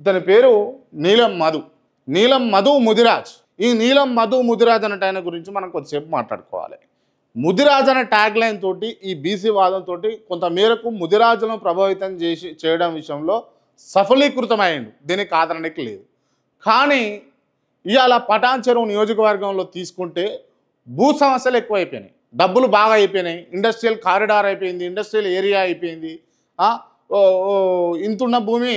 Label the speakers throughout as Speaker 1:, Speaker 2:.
Speaker 1: ఇతని పేరు నీలం మధు. నీలం మధు ముదిరాజ్. ఈ నీలం మధు ముదిరాజ్ అనే ఆయన గురించి మనం కొద్దిసేపు మాట్లాడుకోవాలి. ముదిరాజ్ అనే ట్యాగ్ లైన్ తోటి ఈ బీసీ వాదంతో కొంత మేరకు ముదిరాజులను ప్రభావితం చేయడం విషయంలో సఫలీకృతమైండు. దీనికి కాదనడానికి లేదు. కానీ ఇవాళ పటాన్ చెరువు నియోజకవర్గంలో తీసుకుంటే భూ సమస్యలు ఎక్కువైపోయినాయి, డబ్బులు బాగా అయిపోయినాయి, ఇండస్ట్రియల్ కారిడార్ అయిపోయింది, ఇండస్ట్రియల్ ఏరియా అయిపోయింది. ఇంతున్న భూమి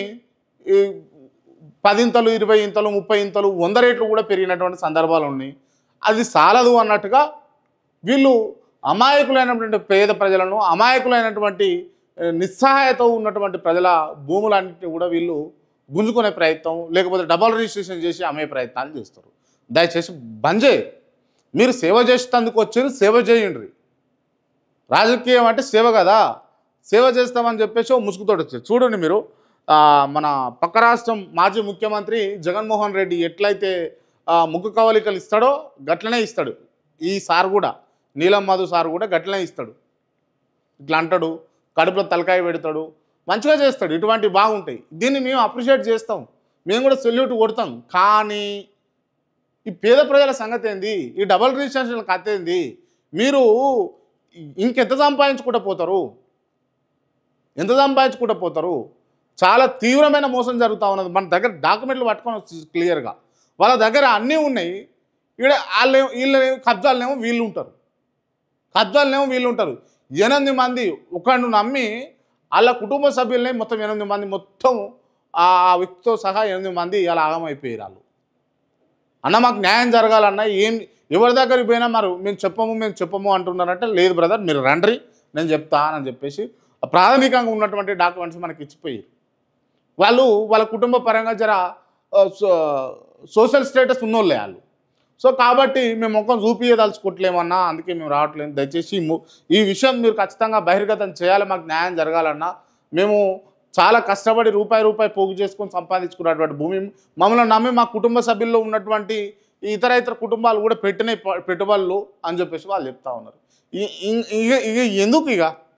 Speaker 1: 10 ఇంతలు 20 ఇంతలు 30 ఇంతలు 100 రేట్లు కూడా పెరిగినటువంటి సందర్భాలు ఉన్నాయి. అది సాలదు అన్నట్టుగా వీళ్ళు అమాయకులైనటువంటి పేద ప్రజలను, అమాయకులైనటువంటి నిస్సహాయత ఉన్నటువంటి ప్రజల భూములన్నింటినీ కూడా వీళ్ళు గుంజుకునే ప్రయత్నం, లేకపోతే డబల్ రిజిస్ట్రేషన్ చేసి అమ్మే ప్రయత్నాలు చేస్తారు. దయచేసి బంద్ చేయరు. మీరు సేవ చేసేందుకు వచ్చారు, సేవ చేయండి. రాజకీయం అంటే సేవ కదా, సేవ చేస్తామని చెప్పేసి ముసుగుతోటి వచ్చారు. చూడండి మీరు, మన పక్క రాష్ట్రం మాజీ ముఖ్యమంత్రి జగన్మోహన్ రెడ్డి ఎట్లయితే ముగ్గు కవలికలు ఇస్తాడో గట్లనే ఇస్తాడు. ఈ సార్ కూడా, నీలం మధు సార్ కూడా గట్లనే ఇస్తాడు. ఇట్లా అంటాడు, కడుపులో తలకాయ పెడతాడు, మంచిగా చేస్తాడు. ఇటువంటివి బాగుంటాయి. దీన్ని మేము అప్రిషియేట్ చేస్తాం, మేము కూడా సెల్యూట్ కొడతాం. కానీ ఈ పేద ప్రజల సంగతి ఏంది? ఈ డబల్ రిజిస్ట్రేషన్ కథ ఏంది? మీరు ఇంకెంత సంపాదించుకుంటూ పోతారు? ఎంత సంపాదించుకుంటూ పోతారు? చాలా తీవ్రమైన మోసం జరుగుతూ ఉన్నది. మన దగ్గర డాక్యుమెంట్లు పట్టుకొని వచ్చి క్లియర్గా వాళ్ళ దగ్గర అన్నీ ఉన్నాయి. ఇక్కడ వీళ్ళేమో కబ్జాలనేమో వీళ్ళు ఉంటారు, 8 మంది ఒకళ్ళు నమ్మి వాళ్ళ కుటుంబ సభ్యులనే మొత్తం 8 మంది, మొత్తం ఆ వ్యక్తితో సహా 8 మంది ఇలా ఆగమైపోయారు. వాళ్ళు అన్న మాకు న్యాయం జరగాలన్నా ఎవరి దగ్గరికి పోయినా మరి మేము చెప్పము అంటున్నారంటే, లేదు బ్రదర్ మీరు రండి నేను చెప్తానని చెప్పేసి ప్రాథమికంగా ఉన్నటువంటి డాక్యుమెంట్స్ మనకి ఇచ్చిపోయారు. వాళ్ళ కుటుంబ పరంగా జర సోషల్ స్టేటస్ ఉన్నోళ్ళే వాళ్ళు. సో కాబట్టి మేము ముఖం చూపించదలుచుకోవట్లేమన్నా, అందుకే మేము రావట్లేదు. దయచేసి ఈ విషయం మీరు ఖచ్చితంగా బహిర్గతం చేయాలి. మాకు న్యాయం జరగాలన్నా, మేము చాలా కష్టపడి రూపాయి పోగు చేసుకొని సంపాదించుకున్నటువంటి భూమి మమ్మల్ని నమ్మి మా కుటుంబ సభ్యుల్లో ఉన్నటువంటి ఇతర కుటుంబాలు కూడా పెట్టిన పెట్టుబడులు అని చెప్పేసి వాళ్ళు చెప్తా ఉన్నారు. ఎందుకు ఇక